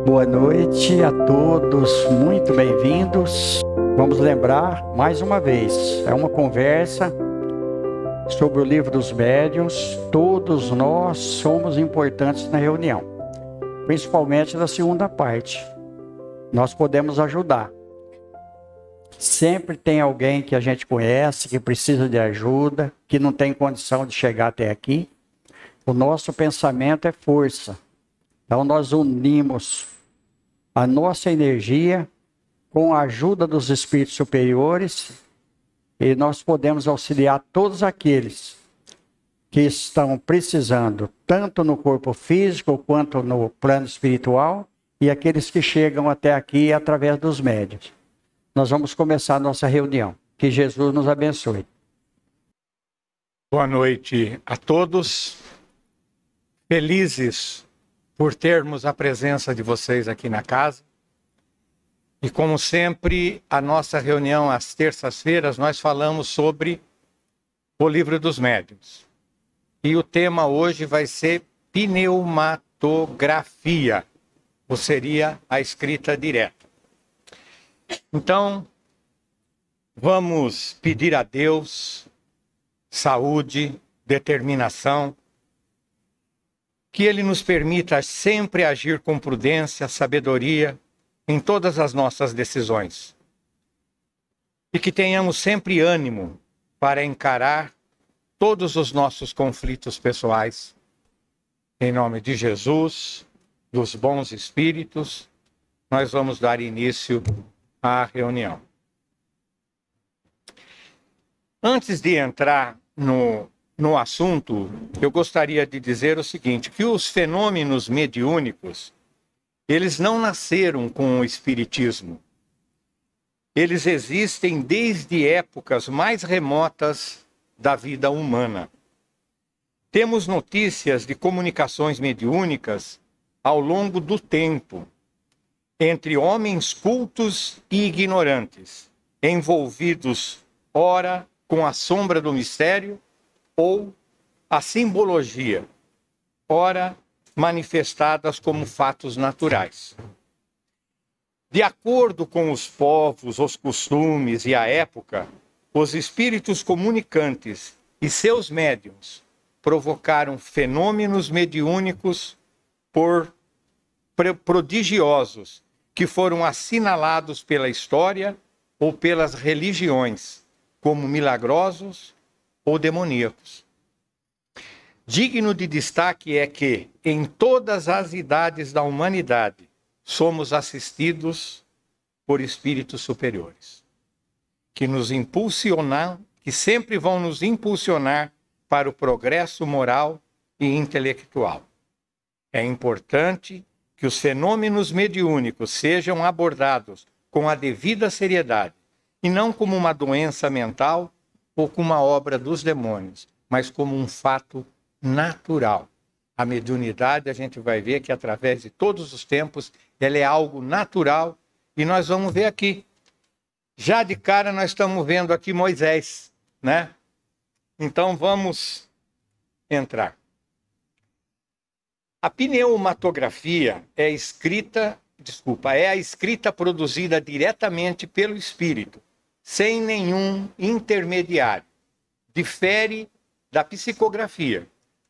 Boa noite a todos, muito bem-vindos. Vamos lembrar mais uma vez, é uma conversa sobre o livro dos médiuns. Todos nós somos importantes na reunião, principalmente na segunda parte. Nós podemos ajudar. Sempre tem alguém que a gente conhece, que precisa de ajuda, que não tem condição de chegar até aqui. O nosso pensamento é força. Então nós unimos a nossa energia com a ajuda dos espíritos superiores e nós podemos auxiliar todos aqueles que estão precisando, tanto no corpo físico quanto no plano espiritual, e aqueles que chegam até aqui através dos médiuns. Nós vamos começar a nossa reunião. Que Jesus nos abençoe. Boa noite a todos. Felizes por termos a presença de vocês aqui na casa. E como sempre, a nossa reunião às terças-feiras, nós falamos sobre o Livro dos Médiuns. E o tema hoje vai ser pneumatografia, ou seria a escrita direta. Então, vamos pedir a Deus saúde, determinação, que Ele nos permita sempre agir com prudência, sabedoria em todas as nossas decisões. E que tenhamos sempre ânimo para encarar todos os nossos conflitos pessoais. Em nome de Jesus, dos bons espíritos, nós vamos dar início à reunião. Antes de entrar no assunto, eu gostaria de dizer o seguinte, que os fenômenos mediúnicos, eles não nasceram com o espiritismo. Eles existem desde épocas mais remotas da vida humana. Temos notícias de comunicações mediúnicas ao longo do tempo, entre homens cultos e ignorantes, envolvidos, ora, com a sombra do mistério, ou a simbologia, ora manifestadas como fatos naturais. De acordo com os povos, os costumes e a época, os espíritos comunicantes e seus médiuns provocaram fenômenos mediúnicos prodigiosos que foram assinalados pela história ou pelas religiões como milagrosos ou demoníacos. Digno de destaque é que, em todas as idades da humanidade, somos assistidos por espíritos superiores, que nos impulsionam, que sempre vão nos impulsionar para o progresso moral e intelectual. É importante que os fenômenos mediúnicos sejam abordados com a devida seriedade, e não como uma doença mental ou como uma obra dos demônios, mas como um fato natural. A mediunidade, a gente vai ver que através de todos os tempos, ela é algo natural, e nós vamos ver aqui. Já de cara nós estamos vendo aqui Moisés, né? Então vamos entrar. A pneumatografia é a escrita produzida diretamente pelo espírito, sem nenhum intermediário. Difere da psicografia,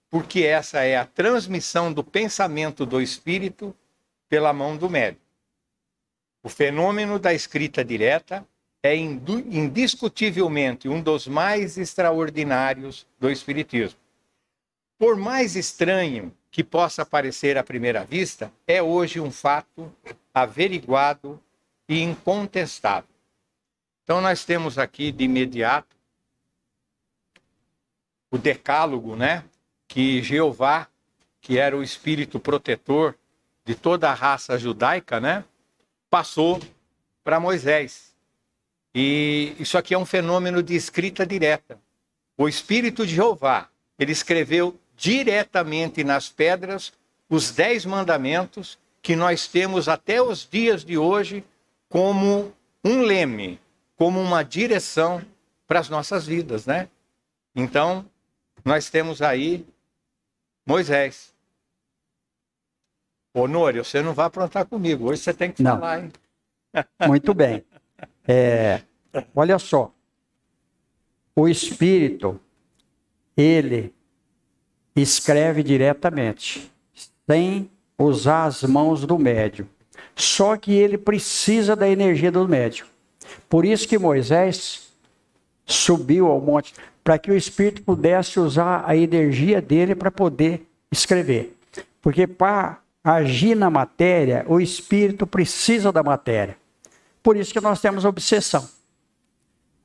porque essa é a transmissão do pensamento do espírito pela mão do médium. O fenômeno da escrita direta é indiscutivelmente um dos mais extraordinários do espiritismo. Por mais estranho que possa parecer à primeira vista, é hoje um fato averiguado e incontestável. Então nós temos aqui de imediato o decálogo, né? Que Jeová, que era o espírito protetor de toda a raça judaica, né? Passou para Moisés. E isso aqui é um fenômeno de escrita direta. O espírito de Jeová, ele escreveu diretamente nas pedras os 10 mandamentos que nós temos até os dias de hoje como um leme, como uma direção para as nossas vidas, né? Então, nós temos aí Moisés. Ô, Nório, você não vai aprontar comigo. Hoje você tem que Não. falar, hein? Muito bem. Olha só. O Espírito, ele escreve diretamente, sem usar as mãos do médium. Só que ele precisa da energia do médium. Por isso que Moisés subiu ao monte, para que o Espírito pudesse usar a energia dele para poder escrever. Porque para agir na matéria, o Espírito precisa da matéria. Por isso que nós temos obsessão.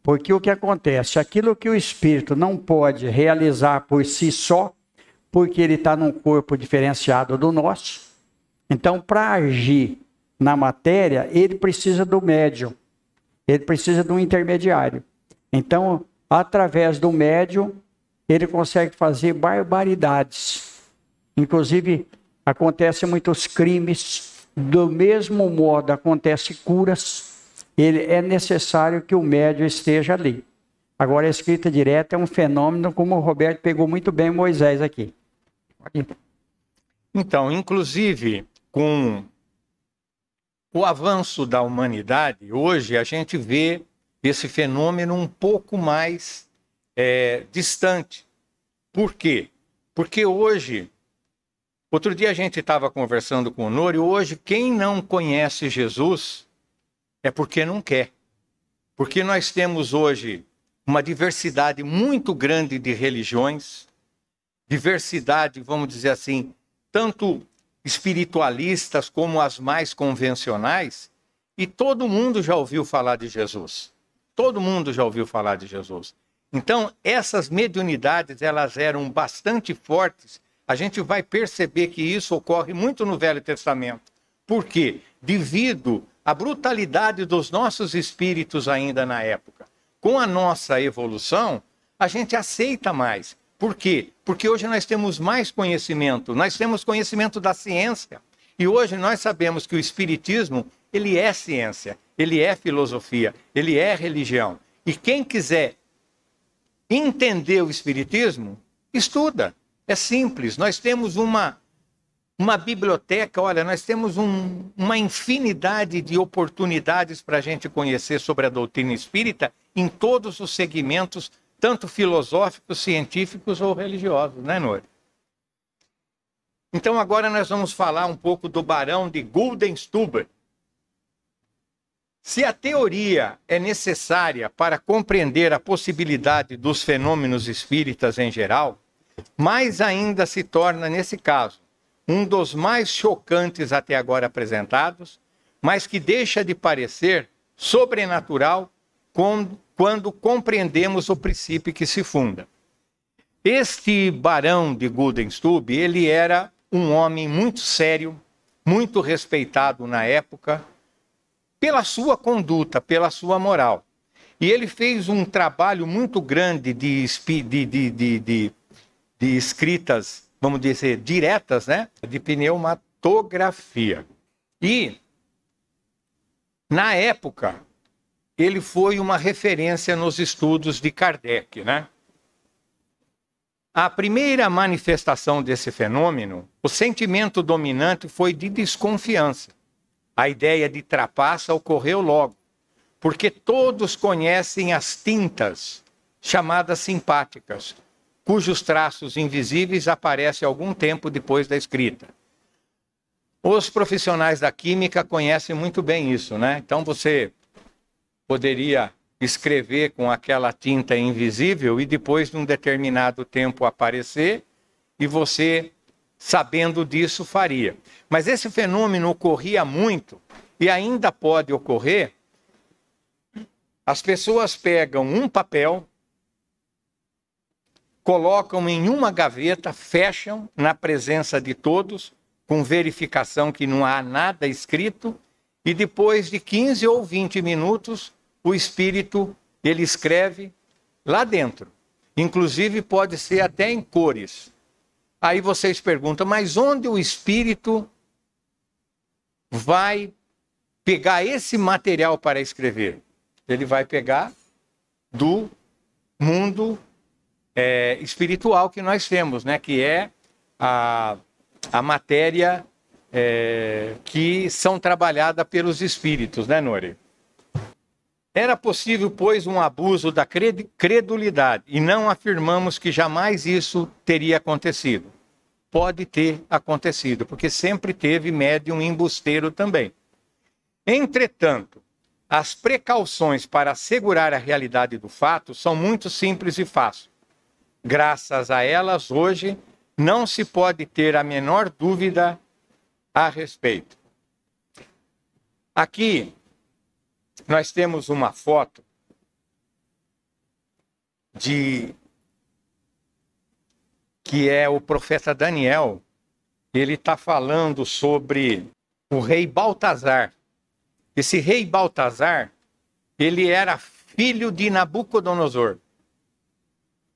Porque o que acontece? Aquilo que o Espírito não pode realizar por si só, porque ele está num corpo diferenciado do nosso. Então, para agir na matéria, ele precisa do médium. Ele precisa de um intermediário. Então, através do médium, ele consegue fazer barbaridades. Inclusive, acontecem muitos crimes. Do mesmo modo, acontecem curas. É necessário que o médium esteja ali. Agora, a escrita direta é um fenômeno, como o Roberto pegou muito bem Moisés aqui. Então, inclusive, com o avanço da humanidade, hoje a gente vê esse fenômeno um pouco mais distante. Por quê? Porque hoje, outro dia a gente estava conversando com o Nório, hoje quem não conhece Jesus é porque não quer. Porque nós temos hoje uma diversidade muito grande de religiões, diversidade, vamos dizer assim, tanto espiritualistas como as mais convencionais, e todo mundo já ouviu falar de Jesus. Todo mundo já ouviu falar de Jesus. Então, essas mediunidades, elas eram bastante fortes. A gente vai perceber que isso ocorre muito no Velho Testamento. Por quê? Devido à brutalidade dos nossos espíritos ainda na época. Com a nossa evolução, a gente aceita mais. Por quê? Porque hoje nós temos mais conhecimento, nós temos conhecimento da ciência. E hoje nós sabemos que o espiritismo, ele é ciência, ele é filosofia, ele é religião. E quem quiser entender o espiritismo, estuda. É simples, nós temos uma biblioteca, olha, nós temos uma infinidade de oportunidades para a gente conhecer sobre a doutrina espírita em todos os segmentos, tanto filosóficos, científicos ou religiosos, né, Nório? Então agora nós vamos falar um pouco do Barão de Guldensturm. Se a teoria é necessária para compreender a possibilidade dos fenômenos espíritas em geral, mais ainda se torna, nesse caso, um dos mais chocantes até agora apresentados, mas que deixa de parecer sobrenatural quando compreendemos o princípio que se funda. Este Barão de Guldensturm, ele era um homem muito sério, muito respeitado na época, pela sua conduta, pela sua moral. E ele fez um trabalho muito grande de escritas, vamos dizer, diretas, né? De pneumatografia. E, na época, ele foi uma referência nos estudos de Kardec, né? A primeira manifestação desse fenômeno, o sentimento dominante foi de desconfiança. A ideia de trapaça ocorreu logo, porque todos conhecem as tintas chamadas simpáticas, cujos traços invisíveis aparecem algum tempo depois da escrita. Os profissionais da química conhecem muito bem isso, né? Então você poderia escrever com aquela tinta invisível e depois de um determinado tempo aparecer e você, sabendo disso, faria. Mas esse fenômeno ocorria muito e ainda pode ocorrer. As pessoas pegam um papel, colocam em uma gaveta, fecham na presença de todos, com verificação que não há nada escrito, e depois de 15 ou 20 minutos, o espírito, ele escreve lá dentro. Inclusive pode ser até em cores. Aí vocês perguntam, mas onde o espírito vai pegar esse material para escrever? Ele vai pegar do mundo espiritual que nós temos, né? Que é a matéria que são trabalhadas pelos espíritos, né, Nori? Era possível, pois, um abuso da credulidade, e não afirmamos que jamais isso teria acontecido. Pode ter acontecido, porque sempre teve médium embusteiro também. Entretanto, as precauções para assegurar a realidade do fato são muito simples e fáceis. Graças a elas, hoje, não se pode ter a menor dúvida a respeito. Aqui, nós temos uma foto que é o profeta Daniel. Ele está falando sobre o rei Baltazar. Esse rei Baltazar, ele era filho de Nabucodonosor.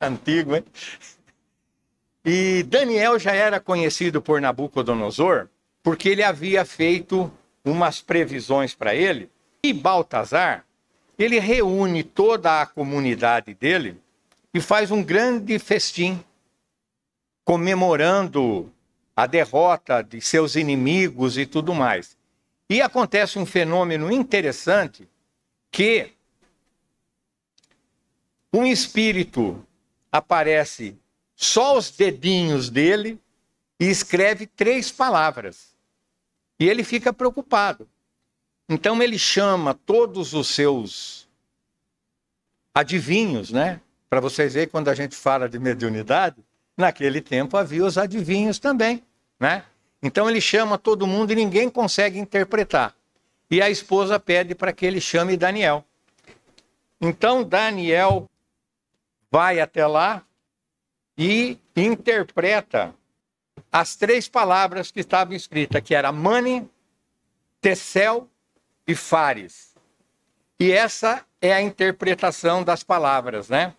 Antigo, hein? E Daniel já era conhecido por Nabucodonosor porque ele havia feito umas previsões para ele. E Baltazar, ele reúne toda a comunidade dele e faz um grande festim, comemorando a derrota de seus inimigos e tudo mais. E acontece um fenômeno interessante, que um espírito aparece só os dedinhos dele e escreve 3 palavras. E ele fica preocupado. Então ele chama todos os seus adivinhos, né? Para vocês verem, quando a gente fala de mediunidade, naquele tempo havia os adivinhos também, né? Então ele chama todo mundo e ninguém consegue interpretar. E a esposa pede para que ele chame Daniel. Então Daniel vai até lá e interpreta as 3 palavras que estavam escritas, que era Mani, Tecel e Fares. E essa é a interpretação das palavras, né?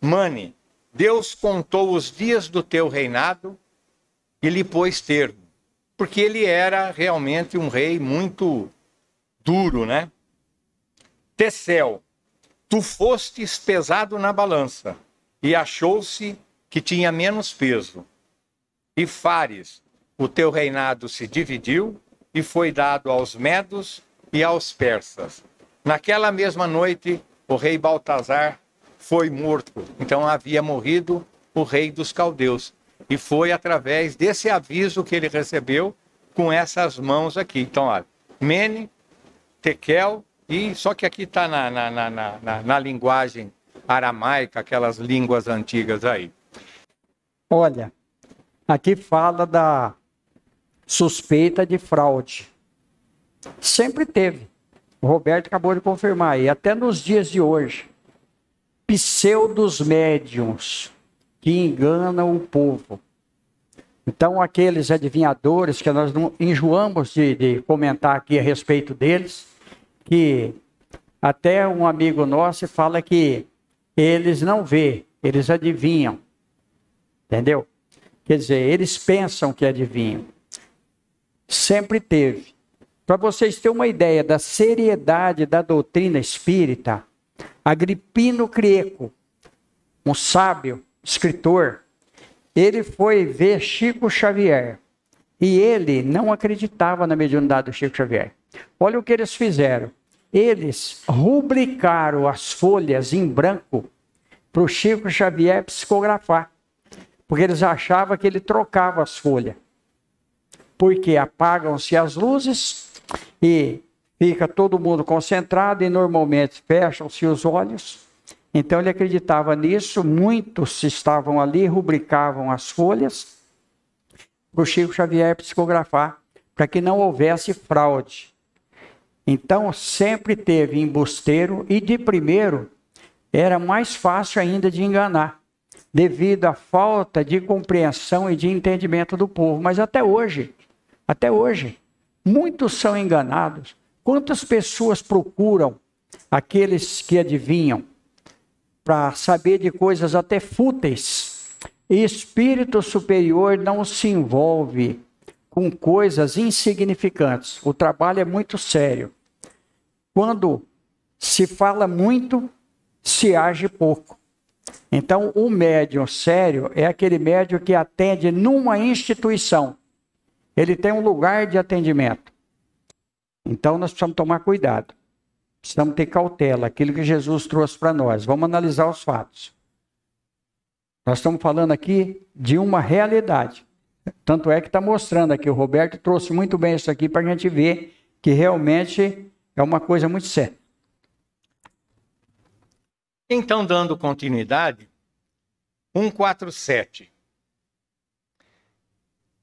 Mani, Deus contou os dias do teu reinado e lhe pôs termo. Porque ele era realmente um rei muito duro, né? Tecel, tu fostes pesado na balança e achou-se que tinha menos peso. E Fares, o teu reinado se dividiu e foi dado aos medos e aos persas. Naquela mesma noite, o rei Baltazar foi morto. Então havia morrido o rei dos caldeus. E foi através desse aviso que ele recebeu com essas mãos aqui. Então, olha, Mene, Tekel, e só que aqui está na linguagem aramaica, aquelas línguas antigas aí. Olha, aqui fala da suspeita de fraude. Sempre teve. O Roberto acabou de confirmar aí, até nos dias de hoje. Pseudos médiuns que enganam o povo. Então, aqueles adivinhadores que nós não enjoamos de comentar aqui a respeito deles, que até um amigo nosso fala que eles não vê, eles adivinham. Entendeu? Quer dizer, eles pensam que adivinham. Sempre teve. Para vocês terem uma ideia da seriedade da doutrina espírita, Agripino Crieco, um sábio, escritor, ele foi ver Chico Xavier. E ele não acreditava na mediunidade do Chico Xavier. Olha o que eles fizeram. Eles rubricaram as folhas em branco para o Chico Xavier psicografar. Porque eles achavam que ele trocava as folhas. Porque apagam-se as luzes e fica todo mundo concentrado e normalmente fecham-se os olhos. Então ele acreditava nisso, muitos estavam ali, rubricavam as folhas para o Chico Xavier psicografar, para que não houvesse fraude. Então sempre teve embusteiro e de primeiro era mais fácil ainda de enganar, devido à falta de compreensão e de entendimento do povo. Mas até hoje, muitos são enganados. Quantas pessoas procuram aqueles que adivinham para saber de coisas até fúteis? E espírito superior não se envolve com coisas insignificantes. O trabalho é muito sério. Quando se fala muito, se age pouco. Então, o médium sério é aquele médium que atende numa instituição. ele tem um lugar de atendimento. Então nós precisamos tomar cuidado. Precisamos ter cautela, aquilo que Jesus trouxe para nós. Vamos analisar os fatos. Nós estamos falando aqui de uma realidade. Tanto é que está mostrando aqui, o Roberto trouxe muito bem isso aqui para a gente ver que realmente é uma coisa muito séria. Então, dando continuidade, 147.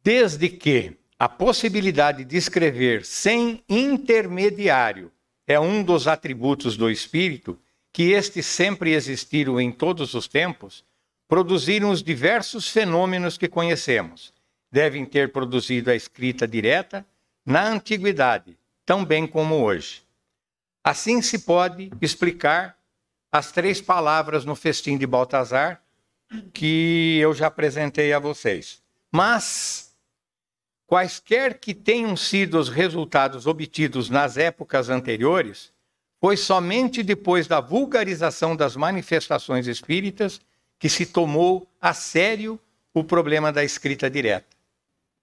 Desde que a possibilidade de escrever sem intermediário é um dos atributos do Espírito, que estes sempre existiram em todos os tempos, produziram os diversos fenômenos que conhecemos. Devem ter produzido a escrita direta na antiguidade, tão bem como hoje. Assim se pode explicar as 3 palavras no festim de Baltazar, que eu já apresentei a vocês. Mas, quaisquer que tenham sido os resultados obtidos nas épocas anteriores, foi somente depois da vulgarização das manifestações espíritas que se tomou a sério o problema da escrita direta.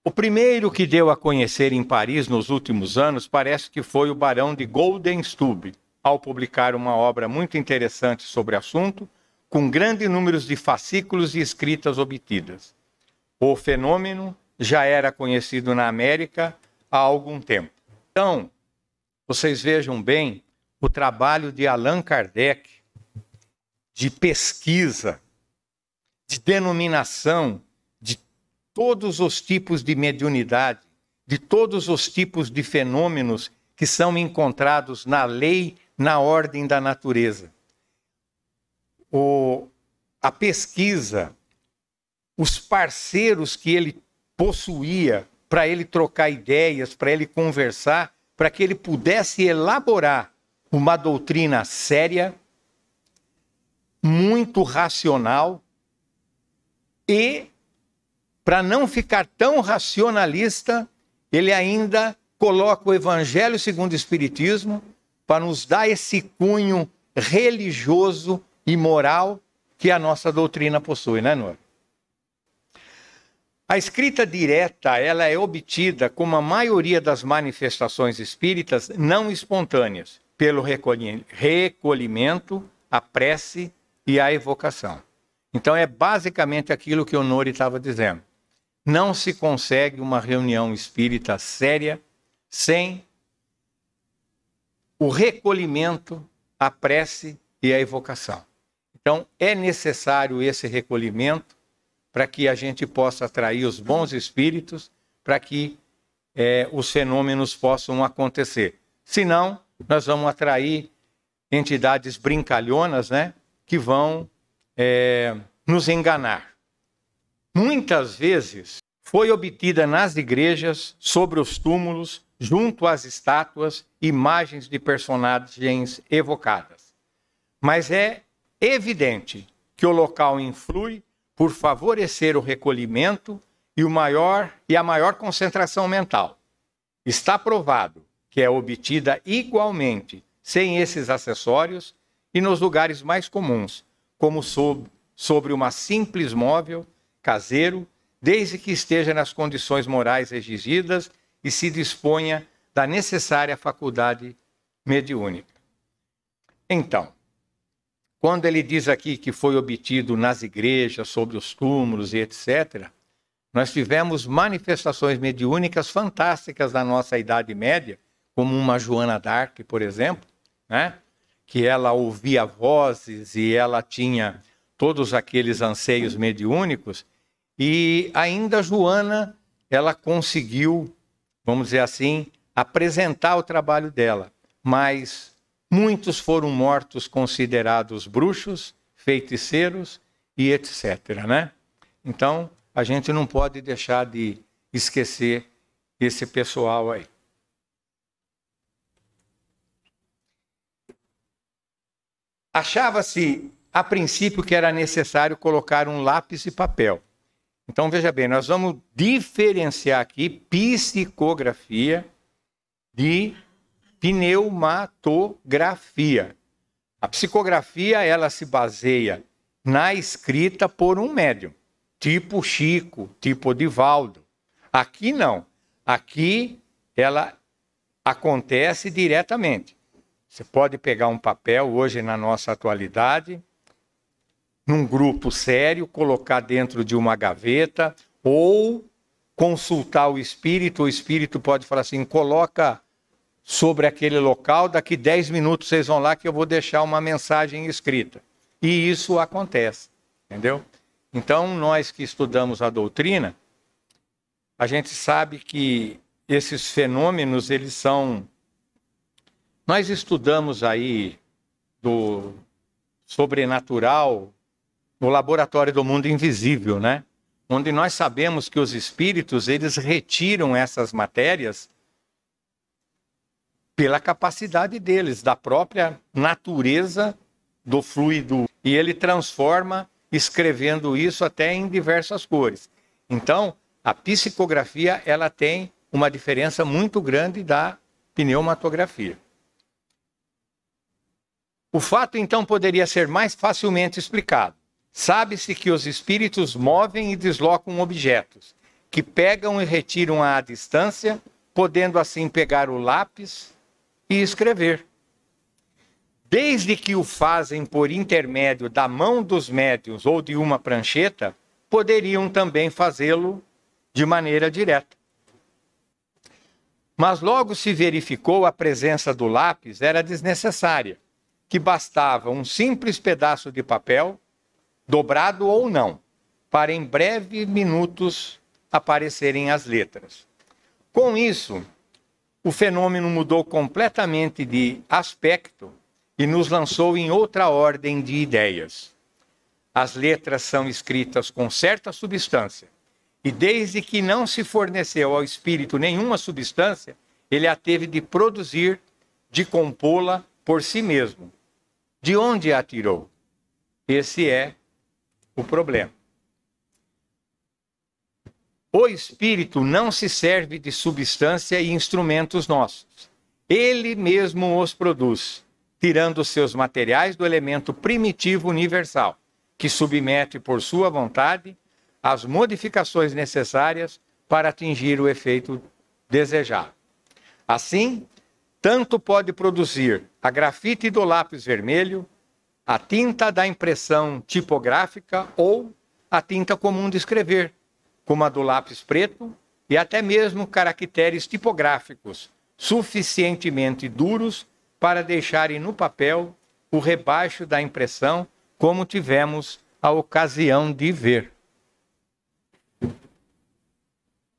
O primeiro que deu a conhecer em Paris nos últimos anos parece que foi o barão de Goldenstube, ao publicar uma obra muito interessante sobre o assunto, com grande número de fascículos e escritas obtidas. O fenômeno já era conhecido na América há algum tempo. Então, vocês vejam bem o trabalho de Allan Kardec, de pesquisa, de denominação de todos os tipos de mediunidade, de todos os tipos de fenômenos que são encontrados na lei, na ordem da natureza. A pesquisa, os parceiros que ele possuía para ele trocar ideias, para ele conversar, para que ele pudesse elaborar uma doutrina séria, muito racional, e, para não ficar tão racionalista, ele ainda coloca o Evangelho segundo o Espiritismo para nos dar esse cunho religioso e moral que a nossa doutrina possui, né, Nora? A escrita direta, ela é obtida, como a maioria das manifestações espíritas, não espontâneas, pelo recolhimento, a prece e a evocação. Então é basicamente aquilo que o Nori estava dizendo. Não se consegue uma reunião espírita séria sem o recolhimento, a prece e a evocação. Então é necessário esse recolhimento para que a gente possa atrair os bons espíritos, para que os fenômenos possam acontecer. Senão, nós vamos atrair entidades brincalhonas, né, que vão nos enganar. Muitas vezes foi obtida nas igrejas, sobre os túmulos, junto às estátuas, imagens de personagens evocadas. Mas é evidente que o local influi por favorecer o recolhimento e a maior concentração mental. Está provado que é obtida igualmente sem esses acessórios e nos lugares mais comuns, como sobre uma simples móvel caseiro, desde que esteja nas condições morais exigidas e se disponha da necessária faculdade mediúnica. Então, quando ele diz aqui que foi obtido nas igrejas, sobre os túmulos e etc., nós tivemos manifestações mediúnicas fantásticas da nossa Idade Média, como uma Joana d'Arc, por exemplo, né? Que ela ouvia vozes e ela tinha todos aqueles anseios mediúnicos, e ainda Joana, ela conseguiu, vamos dizer assim, apresentar o trabalho dela, mas muitos foram mortos considerados bruxos, feiticeiros e etc., né? Então, a gente não pode deixar de esquecer esse pessoal aí. Achava-se, a princípio, que era necessário colocar um lápis e papel. Então, veja bem, nós vamos diferenciar aqui psicografia de pneumatografia. A psicografia, ela se baseia na escrita por um médium, tipo Chico, tipo Divaldo. Aqui não. Aqui, ela acontece diretamente. Você pode pegar um papel, hoje na nossa atualidade, num grupo sério, colocar dentro de uma gaveta, ou consultar o espírito pode falar assim, coloca sobre aquele local, daqui 10 minutos vocês vão lá que eu vou deixar uma mensagem escrita. E isso acontece, entendeu? Então, nós que estudamos a doutrina, a gente sabe que esses fenômenos, eles são... Nós estudamos aí do sobrenatural no laboratório do mundo invisível, né? Onde nós sabemos que os espíritos, eles retiram essas matérias pela capacidade deles, da própria natureza do fluido. E ele transforma, escrevendo isso até em diversas cores. Então, a psicografia, ela tem uma diferença muito grande da pneumatografia. O fato, então, poderia ser mais facilmente explicado. Sabe-se que os espíritos movem e deslocam objetos, que pegam e retiram à distância, podendo assim pegar o lápis e escrever. Desde que o fazem por intermédio da mão dos médiuns ou de uma prancheta, poderiam também fazê-lo de maneira direta. Mas logo se verificou a presença do lápis era desnecessária, que bastava um simples pedaço de papel, dobrado ou não, para em breves minutos aparecerem as letras. Com isso, o fenômeno mudou completamente de aspecto e nos lançou em outra ordem de ideias. As letras são escritas com certa substância, e desde que não se forneceu ao espírito nenhuma substância, ele a teve de produzir, de compô-la por si mesmo. De onde a tirou? Esse é o problema. O espírito não se serve de substância e instrumentos nossos. Ele mesmo os produz, tirando seus materiais do elemento primitivo universal, que submete por sua vontade as modificações necessárias para atingir o efeito desejado. Assim, tanto pode produzir a grafite do lápis vermelho, a tinta da impressão tipográfica ou a tinta comum de escrever, como a do lápis preto, e até mesmo caracteres tipográficos suficientemente duros para deixarem no papel o rebaixo da impressão, como tivemos a ocasião de ver.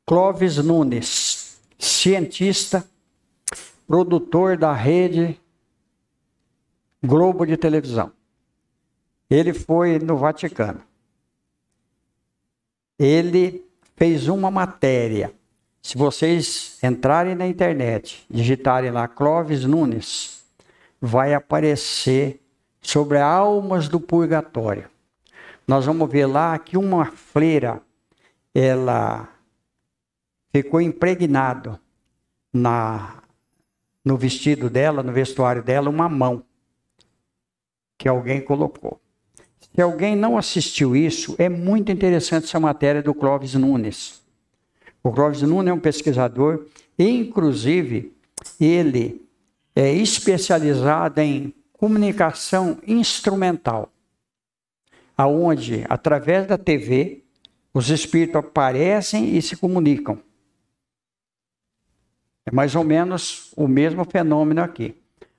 Clóvis Nunes, cientista, produtor da rede Globo de televisão. Ele foi no Vaticano. Ele fez uma matéria. Se vocês entrarem na internet, digitarem lá Clóvis Nunes, vai aparecer sobre almas do purgatório. Nós vamos ver lá que uma freira, ela ficou impregnado no vestido dela, no vestuário dela, uma mão que alguém colocou. Se alguém não assistiu isso, é muito interessante essa matéria do Clóvis Nunes. O Clóvis Nunes é um pesquisador, e inclusive ele é especializado em comunicação instrumental, aonde, através da TV, os espíritos aparecem e se comunicam. É mais ou menos o mesmo fenômeno aqui.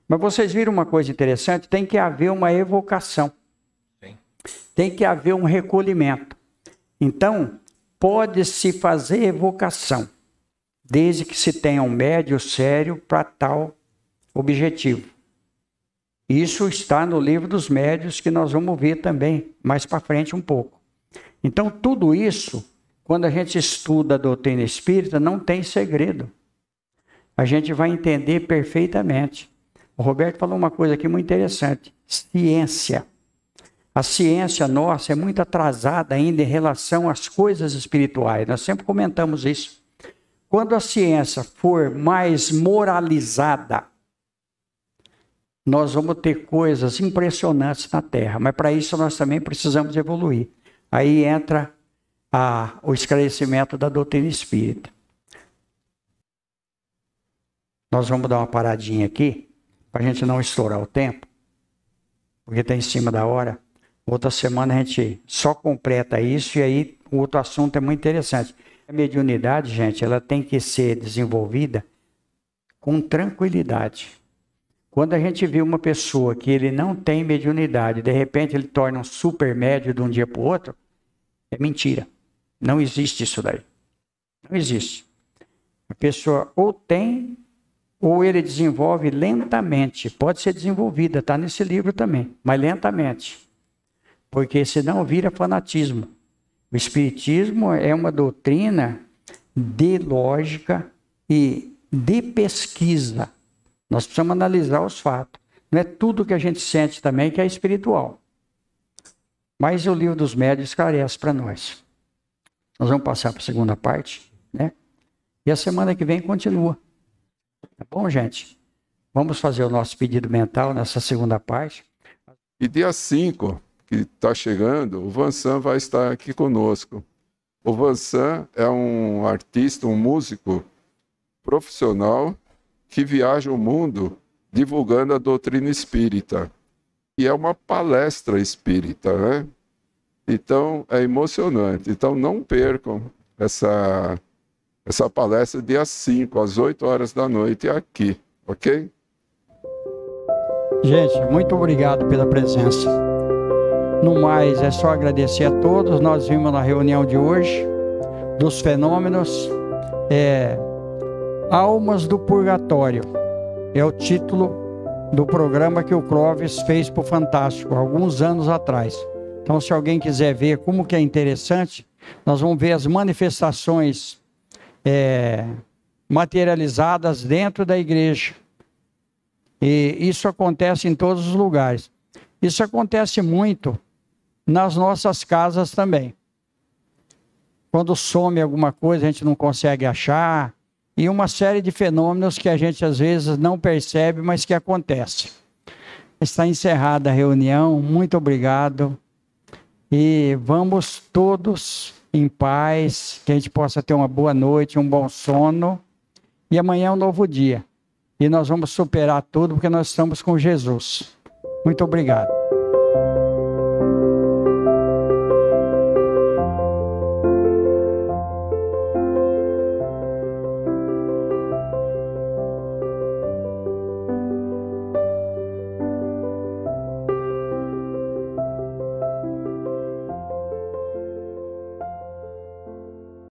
Mas vocês viram uma coisa interessante? Tem que haver uma evocação. Sim. Tem que haver um recolhimento. Então, pode-se fazer evocação, desde que se tenha um médium sério para tal objetivo. Isso está no livro dos médiuns, que nós vamos ver também mais para frente um pouco. Então, tudo isso, quando a gente estuda a doutrina espírita, não tem segredo. A gente vai entender perfeitamente. O Roberto falou uma coisa aqui muito interessante. Ciência. A ciência nossa é muito atrasada ainda em relação às coisas espirituais. Nós sempre comentamos isso. Quando a ciência for mais moralizada, nós vamos ter coisas impressionantes na Terra. Mas para isso nós também precisamos evoluir. Aí entra o esclarecimento da doutrina espírita. Nós vamos dar uma paradinha aqui, para a gente não estourar o tempo, porque está em cima da hora. Outra semana a gente só completa isso e aí o outro assunto é muito interessante. A mediunidade, gente, ela tem que ser desenvolvida com tranquilidade. Quando a gente vê uma pessoa que ele não tem mediunidade, de repente ele torna um super médio de um dia para o outro, é mentira. Não existe isso daí. Não existe. A pessoa ou tem, ou ele desenvolve lentamente. Pode ser desenvolvida, está nesse livro também, mas lentamente. Porque senão vira fanatismo. O Espiritismo é uma doutrina de lógica e de pesquisa. Nós precisamos analisar os fatos. Não é tudo que a gente sente também que é espiritual. Mas o livro dos médiuns esclarece para nós. Nós vamos passar para a segunda parte, né? E a semana que vem continua. Tá bom, gente? Vamos fazer o nosso pedido mental nessa segunda parte. E dia 5, que está chegando, o Vansan vai estar aqui conosco. O Vansan é um artista, um músico profissional que viaja o mundo divulgando a doutrina espírita. E é uma palestra espírita, né? Então, é emocionante. Então, não percam essa palestra dia 5, às 8 horas da noite aqui, ok? Gente, muito obrigado pela presença. No mais, é só agradecer a todos. Nós vimos na reunião de hoje dos fenômenos Almas do Purgatório. É o título do programa que o Clóvis fez para o Fantástico, alguns anos atrás. Então, se alguém quiser ver como que é interessante, nós vamos ver as manifestações materializadas dentro da igreja. E isso acontece em todos os lugares. Isso acontece muito nas nossas casas também. Quando some alguma coisa, a gente não consegue achar. E uma série de fenômenos que a gente às vezes não percebe, mas que acontece. Está encerrada a reunião. Muito obrigado. E vamos todos em paz, que a gente possa ter uma boa noite, um bom sono. E amanhã é um novo dia. E nós vamos superar tudo porque nós estamos com Jesus. Muito obrigado.